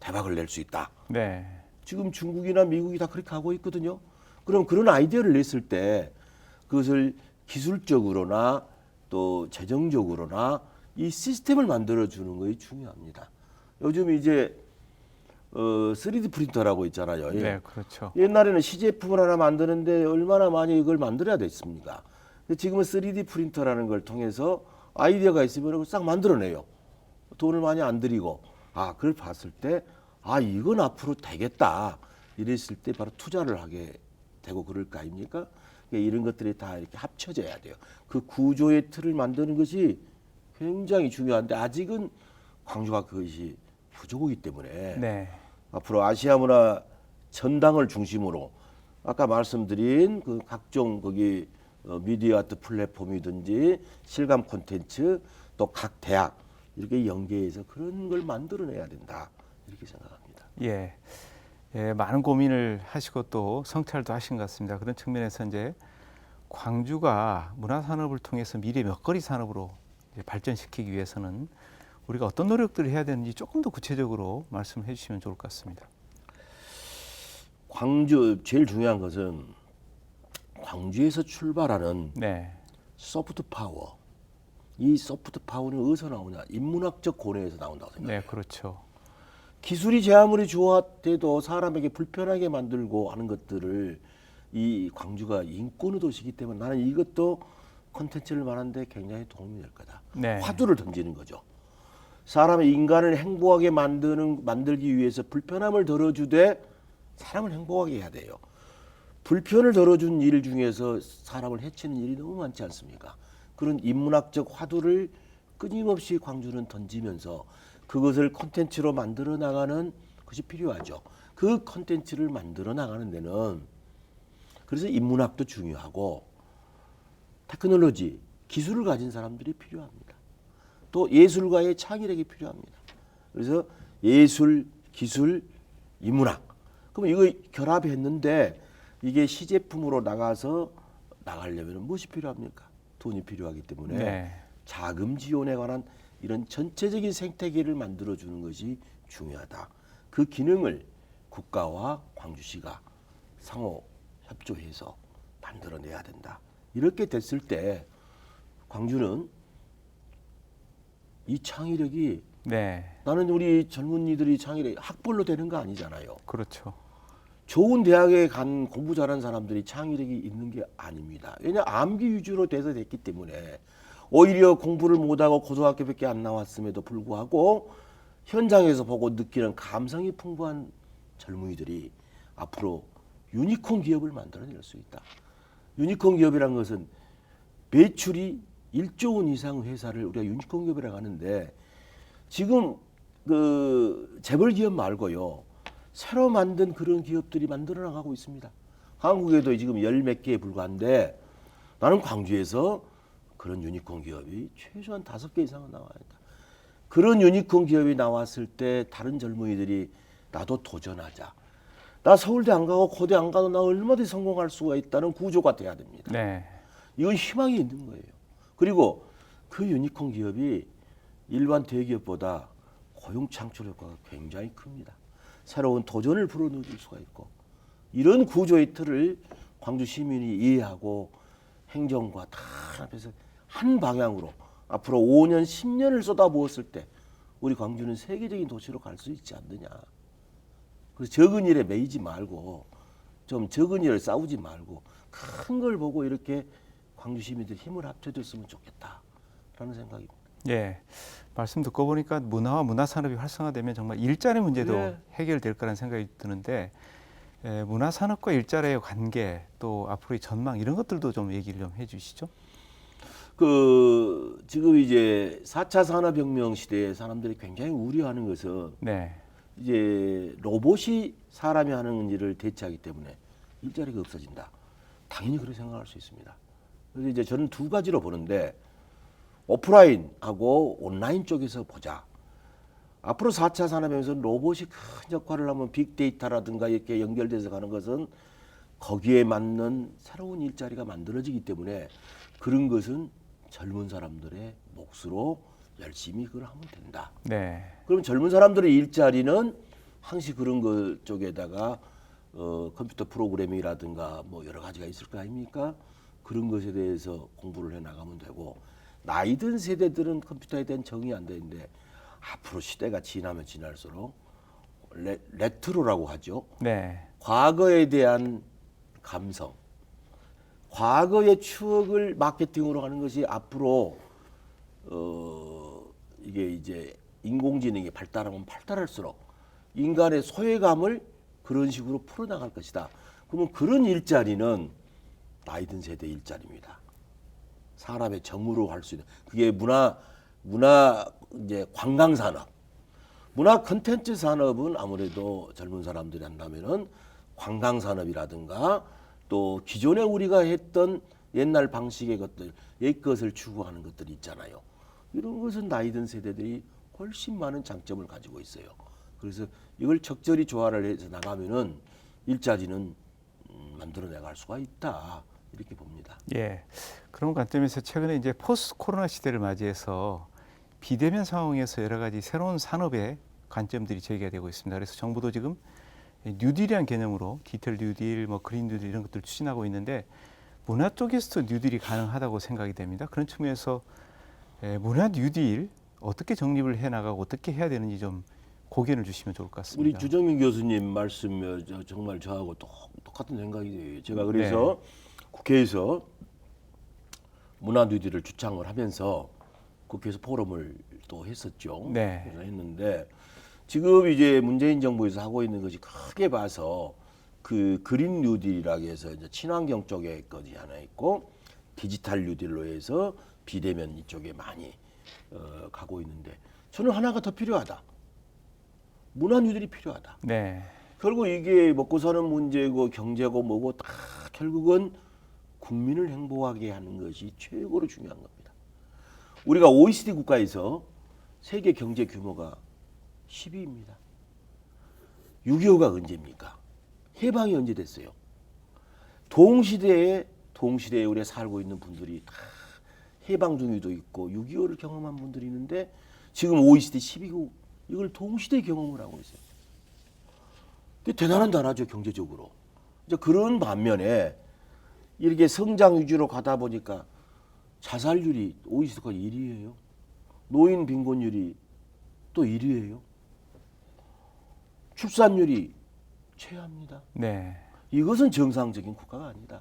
B: 대박을 낼 수 있다.
A: 네.
B: 지금 중국이나 미국이 다 그렇게 하고 있거든요. 그럼 그런 아이디어를 냈을 때 그것을 기술적으로나 또 재정적으로나 이 시스템을 만들어주는 것이 중요합니다. 요즘 이제 3D 프린터라고 있잖아요.
A: 네, 그렇죠.
B: 옛날에는 시제품을 하나 만드는데 얼마나 많이 이걸 만들어야 됐습니까? 근데 지금은 3D 프린터라는 걸 통해서 아이디어가 있으면 그걸 싹 만들어내요. 돈을 많이 안 들이고. 그걸 봤을 때, 이건 앞으로 되겠다. 이랬을 때 바로 투자를 하게 되고 그럴 거 아닙니까? 그러니까 이런 것들이 다 이렇게 합쳐져야 돼요. 그 구조의 틀을 만드는 것이 굉장히 중요한데 아직은 광주가 그것이 부족하기 때문에
A: 네.
B: 앞으로 아시아 문화 전당을 중심으로 아까 말씀드린 그 각종 거기 미디어 아트 플랫폼이든지 실감 콘텐츠 또 각 대학 이렇게 연계해서 그런 걸 만들어내야 된다 이렇게 생각합니다.
A: 예. 예, 많은 고민을 하시고 또 성찰도 하신 것 같습니다. 그런 측면에서 이제 광주가 문화산업을 통해서 미래 먹거리 산업으로 이제 발전시키기 위해서는 우리가 어떤 노력들을 해야 되는지 조금 더 구체적으로 말씀해 주시면 좋을 것 같습니다.
B: 광주 제일 중요한 것은 광주에서 출발하는
A: 네.
B: 소프트 파워. 이 소프트 파워는 어디서 나오냐? 인문학적 고뇌에서 나온다고 생각해요.
A: 네, 그렇죠.
B: 기술이 제 아무리 좋아도 사람에게 불편하게 만들고 하는 것들을 이 광주가 인권의 도시이기 때문에 나는 이것도 콘텐츠를 말하는데 굉장히 도움이 될 거다.
A: 네.
B: 화두를 던지는 거죠. 사람의 인간을 행복하게 만들기 위해서 불편함을 덜어주되 사람을 행복하게 해야 돼요. 불편을 덜어준 일 중에서 사람을 해치는 일이 너무 많지 않습니까? 그런 인문학적 화두를 끊임없이 광주는 던지면서 그것을 콘텐츠로 만들어 나가는 것이 필요하죠. 그 콘텐츠를 만들어 나가는 데는 그래서 인문학도 중요하고 테크놀로지, 기술을 가진 사람들이 필요합니다. 또 예술가의 창의력이 필요합니다. 그래서 예술, 기술, 인문학. 그럼 이거 결합했는데 이게 시제품으로 나가려면 무엇이 필요합니까? 돈이 필요하기 때문에
A: 네.
B: 자금 지원에 관한 이런 전체적인 생태계를 만들어주는 것이 중요하다. 그 기능을 국가와 광주시가 상호 협조해서 만들어내야 된다. 이렇게 됐을 때 광주는 이 창의력이
A: 네,
B: 나는 우리 젊은이들이 창의력 학벌로 되는 거 아니잖아요.
A: 그렇죠.
B: 좋은 대학에 간 공부 잘한 사람들이 창의력이 있는 게 아닙니다. 왜냐 암기 위주로 돼서 됐기 때문에 오히려 공부를 못하고 고등학교밖에 안 나왔음에도 불구하고 현장에서 보고 느끼는 감성이 풍부한 젊은이들이 앞으로 유니콘 기업을 만들어낼 수 있다. 유니콘 기업이란 것은 매출이 1조 원 이상 회사를 우리가 유니콘 기업이라고 하는데 지금 그 재벌 기업 말고요. 새로 만든 그런 기업들이 만들어 나가고 있습니다. 한국에도 지금 열 몇 개에 불과한데 나는 광주에서 그런 유니콘 기업이 최소한 5개 이상은 나와야 한다. 그런 유니콘 기업이 나왔을 때 다른 젊은이들이 나도 도전하자. 나 서울대 안 가고 고대 안 가도 나 얼마든지 성공할 수가 있다는 구조가 돼야 됩니다.
A: 네,
B: 이건 희망이 있는 거예요. 그리고 그 유니콘 기업이 일반 대기업보다 고용 창출 효과가 굉장히 큽니다. 새로운 도전을 불어넣을 수가 있고 이런 구조의 틀을 광주 시민이 이해하고 행정과 다 앞에서 한 방향으로 앞으로 5년, 10년을 쏟아부었을 때 우리 광주는 세계적인 도시로 갈 수 있지 않느냐. 그래서 적은 일에 매이지 말고 좀 적은 일을 싸우지 말고 큰 걸 보고 이렇게 광주 시민들 힘을 합쳐줬으면 좋겠다라는 생각입니다.
A: 예. 말씀 듣고 보니까 문화와 문화산업이 활성화되면 정말 일자리 문제도
B: 네.
A: 해결될 거라는 생각이 드는데 문화산업과 일자리의 관계 또 앞으로의 전망 이런 것들도 좀 얘기를 좀 해주시죠.
B: 그 지금 이제 4차 산업혁명 시대에 사람들이 굉장히 우려하는 것은
A: 네,
B: 이제 로봇이 사람이 하는 일을 대체하기 때문에 일자리가 없어진다. 당연히 그렇게 생각할 수 있습니다. 그래서 이제 저는 두 가지로 보는데 오프라인하고 온라인 쪽에서 보자. 앞으로 4차 산업에서 로봇이 큰 역할을 하면 빅데이터라든가 이렇게 연결돼서 가는 것은 거기에 맞는 새로운 일자리가 만들어지기 때문에 그런 것은 젊은 사람들의 몫으로 열심히 그걸 하면 된다.
A: 네,
B: 그럼 젊은 사람들의 일자리는 항시 그런 것 쪽에다가 컴퓨터 프로그래밍이라든가 뭐 여러 가지가 있을 거 아닙니까? 그런 것에 대해서 공부를 해 나가면 되고 나이 든 세대들은 컴퓨터에 대한 정이 안 되는데 앞으로 시대가 지나면 지날수록 레트로라고 하죠.
A: 네,
B: 과거에 대한 감성, 과거의 추억을 마케팅으로 하는 것이 앞으로 이게 이제 인공지능이 발달하면 발달할수록 인간의 소외감을 그런 식으로 풀어나갈 것이다. 그러면 그런 일자리는 나이 든 세대 일자리입니다. 사람의 정으로 할 수 있는 그게 문화 이제 관광 산업, 문화 콘텐츠 산업은 아무래도 젊은 사람들이 한다면은 관광 산업이라든가 또 기존에 우리가 했던 옛날 방식의 것들, 옛 것을 추구하는 것들이 있잖아요. 이런 것은 나이 든 세대들이 훨씬 많은 장점을 가지고 있어요. 그래서 이걸 적절히 조화를 해서 나가면은 일자리는 만들어 나갈 수가 있다. 이렇게 봅니다.
A: 예. 그런 관점에서 최근에 이제 포스트 코로나 시대를 맞이해서 비대면 상황에서 여러 가지 새로운 산업의 관점들이 제기가 되고 있습니다. 그래서 정부도 지금 뉴딜이라는 개념으로 디지털 뉴딜, 뭐 그린 뉴딜 이런 것들을 추진하고 있는데 문화 쪽에서도 뉴딜이 가능하다고 생각이 됩니다. 그런 측면에서 문화 뉴딜 어떻게 정립을 해 나가고 어떻게 해야 되는지 좀 고견을 주시면 좋을 것 같습니다.
B: 우리 주정민 교수님 말씀 정말 저하고 똑같은 생각이 돼요. 제가 그래서 국회에서 문화 뉴딜을 주창을 하면서 국회에서 포럼을 또 했었죠.
A: 네.
B: 그래서 했는데 지금 이제 문재인 정부에서 하고 있는 것이 크게 봐서 그 그린 뉴딜이라고 해서 이제 친환경 쪽에 것이 하나 있고 디지털 뉴딜로 해서 비대면 이쪽에 많이 가고 있는데 저는 하나가 더 필요하다. 문화 뉴딜이 필요하다.
A: 네.
B: 결국 이게 먹고 사는 문제고 경제고 뭐고 다 결국은 국민을 행복하게 하는 것이 최고로 중요한 겁니다. 우리가 OECD 국가에서 세계 경제 규모가 10위입니다. 6.25가 언제입니까? 해방이 언제 됐어요? 동시대에 우리가 살고 있는 분들이 다 해방 중에도 있고 6.25를 경험한 분들이 있는데 지금 OECD 12국 이걸 동시대 경험을 하고 있어요. 근데 대단한 나라죠, 경제적으로. 이제 그런 반면에 이렇게 성장 위주로 가다 보니까 자살률이 OECD가 1위예요. 노인 빈곤율이 또 1위예요. 출산율이 최하입니다.
A: 네.
B: 이것은 정상적인 국가가 아니다.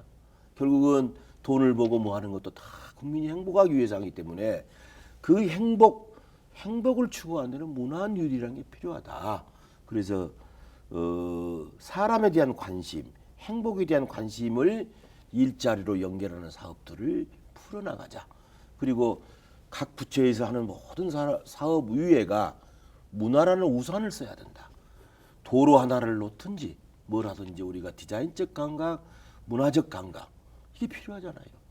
B: 결국은 돈을 보고 뭐 하는 것도 다 국민이 행복하기 위해서 하기 때문에 그 행복을 추구하는 데는 문화유리라는 게 필요하다. 그래서 사람에 대한 관심, 행복에 대한 관심을 일자리로 연결하는 사업들을 풀어나가자. 그리고 각 부처에서 하는 모든 사업 위에가 문화라는 우산을 써야 된다. 도로 하나를 놓든지 뭘 하든지 우리가 디자인적 감각, 문화적 감각 이게 필요하잖아요.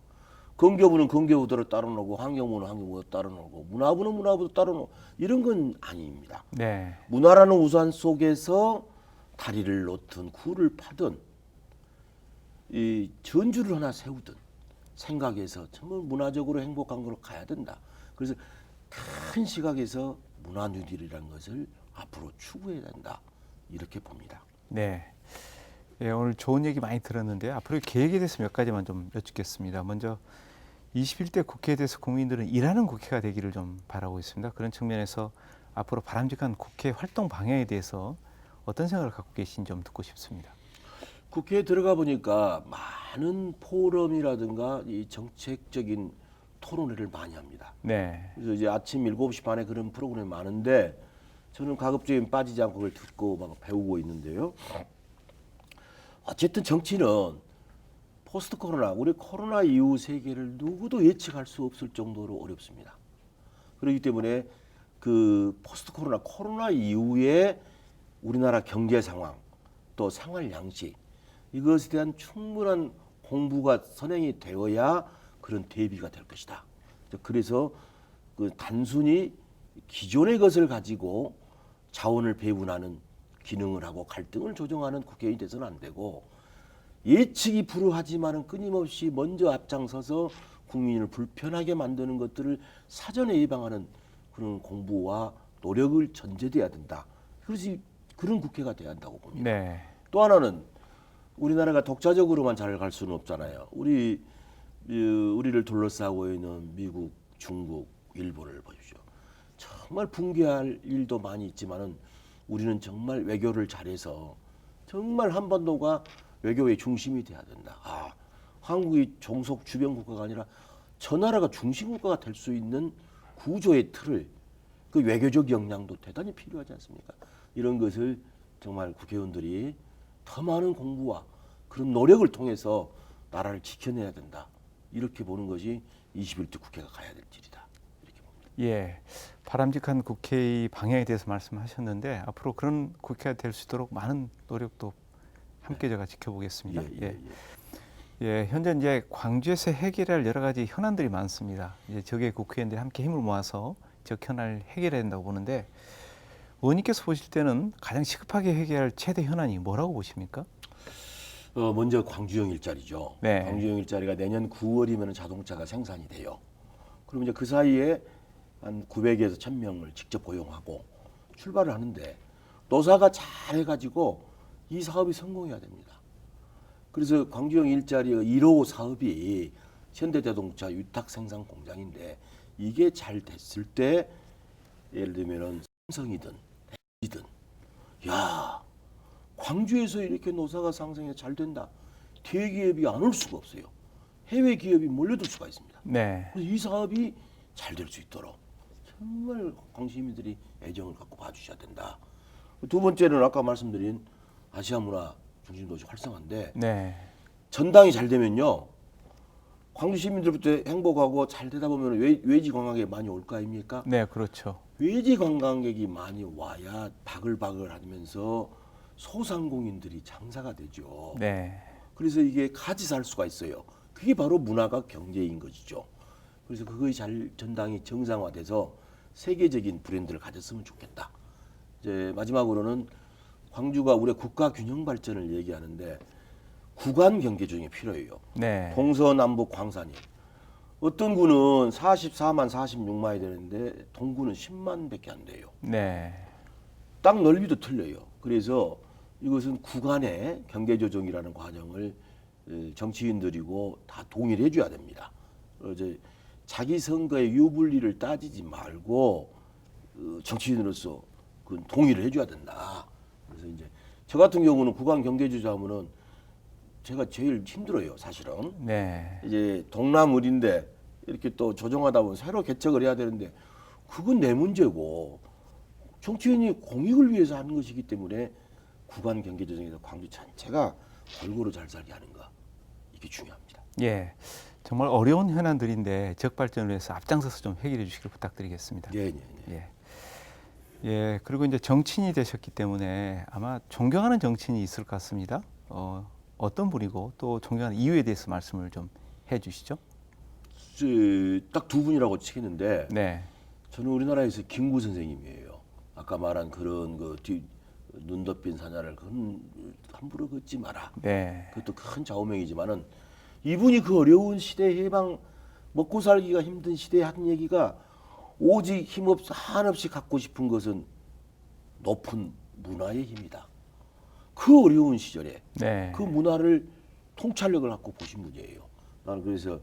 B: 건교부는 건교부대로 따라놓고 환경부는 환경부대로 따라놓고 문화부는 문화부대로 따라놓고 이런 건 아닙니다.
A: 네.
B: 문화라는 우산 속에서 다리를 놓든 굴을 파든 이 전주를 하나 세우든 생각해서 정말 문화적으로 행복한 걸로 가야 된다. 그래서 큰 시각에서 문화뉴딜이라는 것을 앞으로 추구해야 된다. 이렇게 봅니다.
A: 네. 예, 오늘 좋은 얘기 많이 들었는데 앞으로 계획에 대해서 몇 가지만 좀 여쭙겠습니다. 먼저 21대 국회에 대해서 국민들은 일하는 국회가 되기를 좀 바라고 있습니다. 그런 측면에서 앞으로 바람직한 국회 활동 방향에 대해서 어떤 생각을 갖고 계신지 좀 듣고 싶습니다.
B: 국회에 들어가 보니까 많은 포럼이라든가 이 정책적인 토론회를 많이 합니다.
A: 네.
B: 그래서 이제 아침 7시 반에 그런 프로그램이 많은데 저는 가급적이면 빠지지 않고 그걸 듣고 막 배우고 있는데요. 어쨌든 정치는 포스트 코로나, 우리 코로나 이후 세계를 누구도 예측할 수 없을 정도로 어렵습니다. 그렇기 때문에 그 포스트 코로나 이후에 우리나라 경제 상황, 또 생활 양식 이것에 대한 충분한 공부가 선행이 되어야 그런 대비가 될 것이다. 그래서 그 단순히 기존의 것을 가지고 자원을 배분하는 기능을 하고 갈등을 조정하는 국회의원이 돼서는 안 되고 예측이 불허하지만은 끊임없이 먼저 앞장서서 국민을 불편하게 만드는 것들을 사전에 예방하는 그런 공부와 노력을 전제돼야 된다. 그래서 그런 국회가 돼야 한다고 봅니다.
A: 네.
B: 또 하나는 우리나라가 독자적으로만 잘 갈 수는 없잖아요. 우리를 둘러싸고 있는 미국, 중국, 일본을 보십시오. 정말 붕괴할 일도 많이 있지만은 우리는 정말 외교를 잘해서 정말 한반도가 외교의 중심이 돼야 된다. 한국이 종속 주변 국가가 아니라 저 나라가 중심 국가가 될 수 있는 구조의 틀을 그 외교적 역량도 대단히 필요하지 않습니까? 이런 것을 정말 국회의원들이 더 많은 공부와 그런 노력을 통해서 나라를 지켜내야 된다. 이렇게 보는 것이 21대 국회가 가야 될 길이다. 이렇게 봅니다.
A: 예. 바람직한 국회의 방향에 대해서 말씀하셨는데 앞으로 그런 국회가 될 수 있도록 많은 노력도 함께 제가 지켜보겠습니다. 예, 현재 이제 광주에서 해결할 여러 가지 현안들이 많습니다. 이제 지역의 국회의원들이 함께 힘을 모아서 지역 현안을 해결해야 된다고 보는데 의원님께서 보실 때는 가장 시급하게 해결할 최대 현안이 뭐라고 보십니까?
B: 먼저 광주형 일자리죠.
A: 네.
B: 광주형 일자리가 내년 9월이면 자동차가 생산이 돼요. 그럼 이제 그 사이에 한 900에서 1000명을 직접 고용하고 출발을 하는데 노사가 잘 해가지고 이 사업이 성공해야 됩니다. 그래서 광주형 일자리 1호 사업이 현대자동차 위탁 생산 공장인데 이게 잘 됐을 때 예를 들면은 삼성이든 LG든 야 광주에서 이렇게 노사가 상승해 잘 된다. 대기업이 안 올 수가 없어요. 해외 기업이 몰려들 수가 있습니다.
A: 네.
B: 그래서 이 사업이 잘 될 수 있도록 정말 광주 시민들이 애정을 갖고 봐주셔야 된다. 두 번째는 아까 말씀드린 아시아 문화 중심도시 활성화인데
A: 네.
B: 전당이 잘 되면요. 광주 시민들부터 행복하고 잘 되다 보면 외지 관광객이 많이 올 거 아닙니까?
A: 네, 그렇죠.
B: 외지 관광객이 많이 와야 바글바글 하면서 소상공인들이 장사가 되죠.
A: 네.
B: 그래서 이게 같이 살 수가 있어요. 그게 바로 문화가 경제인 것이죠. 그래서 그것이 잘 전당이 정상화돼서 세계적인 브랜드를 가졌으면 좋겠다. 이제 마지막으로는 광주가 우리 국가 균형 발전을 얘기하는데 구간 경계 중에 필요해요.
A: 네.
B: 동서남북 광산이 어떤 구는 44만, 46만이 되는데 동구는 10만밖에 안 돼요.
A: 네.
B: 땅 넓이도 틀려요. 그래서 이것은 구간의 경계 조정이라는 과정을 정치인들이고 다 동의를 해줘야 됩니다. 이제 자기 선거의 유불리를 따지지 말고 정치인으로서 그 동의를 해줘야 된다. 그래서 이제 저 같은 경우는 구간 경계 조정하면은 제가 제일 힘들어요, 사실은.
A: 네.
B: 이제 동남을인데 이렇게 또 조정하다 보면 새로 개척을 해야 되는데 그건 내 문제고 정치인이 공익을 위해서 하는 것이기 때문에 구간 경계 조정에서 광주 전체가 골고루 잘 살게 하는가 이게 중요합니다.
A: 예. 정말 어려운 현안들인데 적발전을 위해서 앞장서서 좀 해결해 주시길 부탁드리겠습니다.
B: 네, 네, 네.
A: 예. 예. 그리고 이제 정치인이 되셨기 때문에 아마 존경하는 정치인이 있을 것 같습니다. 어떤 분이고 또 존경하는 이유에 대해서 말씀을 좀 해주시죠.
B: 딱 두 분이라고 치겠는데
A: 네.
B: 저는 우리나라에서 김구 선생님이에요. 아까 말한 그런 눈 덮인 사냐를 함부로 걷지 마라.
A: 네.
B: 그것도 큰 좌우명이지만은 이분이 그 어려운 시대 해방 먹고 살기가 힘든 시대에 한 얘기가 오직 힘없어 한없이 갖고 싶은 것은 높은 문화의 힘이다. 그 어려운 시절에
A: 네.
B: 그 문화를 통찰력을 갖고 보신 분이에요. 나는 그래서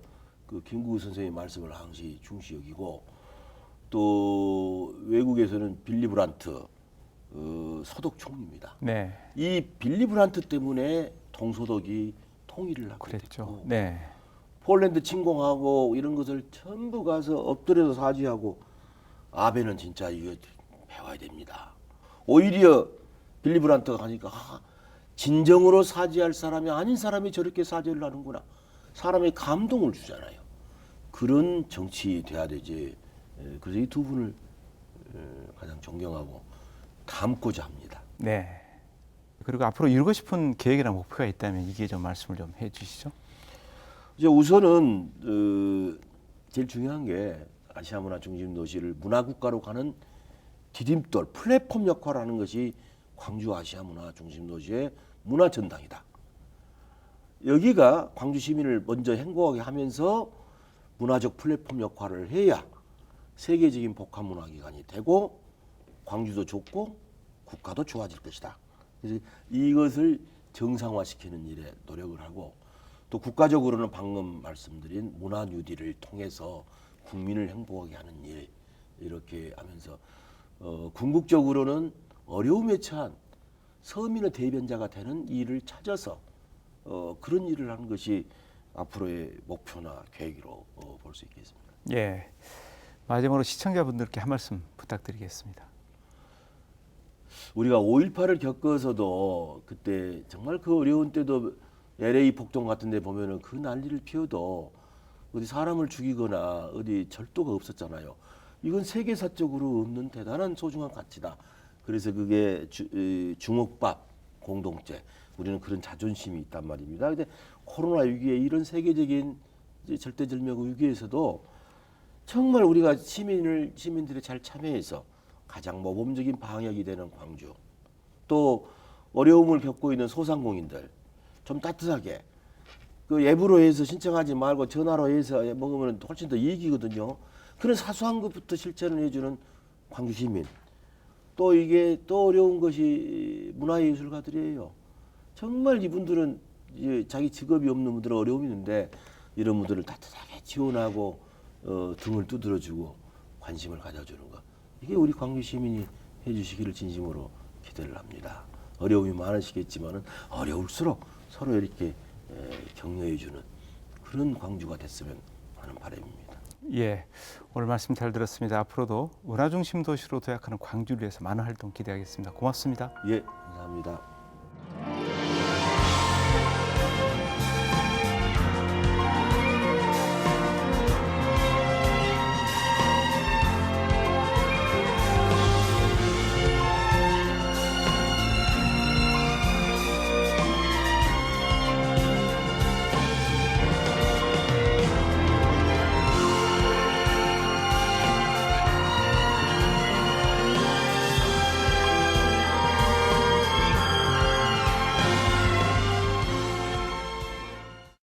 B: 그 김구 선생의 말씀을 항시 중시 여기고 또 외국에서는 빌리 브란트 서독 총리입니다.
A: 네.
B: 이 빌리 브란트 때문에 동서독이 통일을 하고
A: 그랬죠.
B: 됐고
A: 네.
B: 폴란드 침공하고 이런 것을 전부 가서 엎드려서 사죄하고 아베는 진짜 이거 배워야 됩니다. 오히려 빌리 브란트가 하니까 진정으로 사죄할 사람이 아닌 사람이 저렇게 사죄를 하는구나. 사람의 감동을 주잖아요. 그런 정치 돼야 되지. 그래서 이 두 분을 가장 존경하고 닮고자 합니다.
A: 네. 그리고 앞으로 이루고 싶은 계획이나 목표가 있다면 이게 좀 말씀을 좀 해주시죠.
B: 이제 우선은 제일 중요한 게 아시아 문화 중심 도시를 문화 국가로 가는 디딤돌 플랫폼 역할을 하는 것이 광주 아시아 문화 중심 도시의 문화 전당이다. 여기가 광주 시민을 먼저 행복하게 하면서 문화적 플랫폼 역할을 해야 세계적인 복합 문화 기관이 되고 광주도 좋고 국가도 좋아질 것이다. 그래서 이것을 정상화시키는 일에 노력을 하고 또 국가적으로는 방금 말씀드린 문화 뉴딜을 통해서 국민을 행복하게 하는 일 이렇게 하면서 궁극적으로는 어려움에 처한 서민의 대변자가 되는 일을 찾아서 그런 일을 하는 것이 앞으로의 목표나 계획으로 볼 수 있겠습니다.
A: 예. 마지막으로 시청자분들께 한 말씀 부탁드리겠습니다.
B: 우리가 5.18을 겪어서도 그때 정말 그 어려운 때도 LA 폭동 같은 데 보면은 그 난리를 피워도 어디 사람을 죽이거나 어디 절도가 없었잖아요. 이건 세계사적으로 없는 대단한 소중한 가치다. 그래서 그게 주먹밥 공동체. 우리는 그런 자존심이 있단 말입니다. 근데 코로나 위기에 이런 세계적인 절대절명 위기에서도 정말 우리가 시민들이 잘 참여해서 가장 모범적인 방역이 되는 광주, 또 어려움을 겪고 있는 소상공인들 좀 따뜻하게 그 앱으로 해서 신청하지 말고 전화로 해서 먹으면 훨씬 더 이익이거든요. 그런 사소한 것부터 실천을 해주는 광주 시민. 또 이게 또 어려운 것이 문화예술가들이에요. 정말 이분들은 이제 자기 직업이 없는 분들은 어려움이 있는데 이런 분들을 따뜻하게 지원하고 등을 두드려주고 관심을 가져주는 것. 이게 우리 광주 시민이 해주시기를 진심으로 기대를 합니다. 어려움이 많으시겠지만은 어려울수록 서로 이렇게 격려해주는 그런 광주가 됐으면 하는 바람입니다.
A: 예, 오늘 말씀 잘 들었습니다. 앞으로도 문화중심 도시로 도약하는 광주를 위해서 많은 활동 기대하겠습니다. 고맙습니다.
B: 예, 감사합니다.